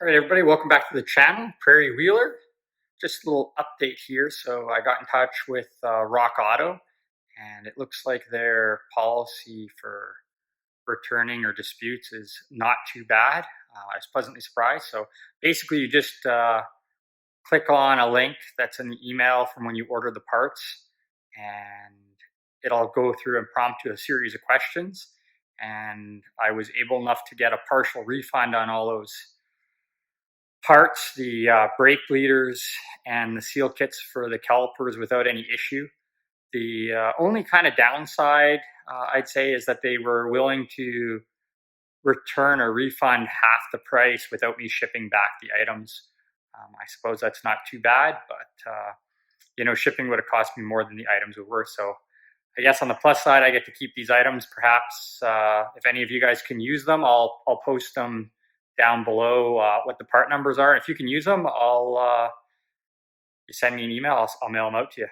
All right, everybody, welcome back to the channel, Prairie Wheeler. Just a little update here. So I got in touch with Rockauto, and it looks like their policy for returning or disputes is not too bad. I was pleasantly surprised. So basically, you just click on a link that's in the email from when you order the parts, and it'll go through and prompt you a series of questions. And I was able enough to get a partial refund on all those parts, the brake bleeders and the seal kits for the calipers without any issue. The only kind of downside, I'd say, is that they were willing to return or refund half the price without me shipping back the items. I suppose that's not too bad, but shipping would have cost me more than the items were worth. So I guess on the plus side, I get to keep these items. Perhaps if any of you guys can use them, I'll post them down below what the part numbers are. If you can use them, you send me an email. I'll mail them out to you.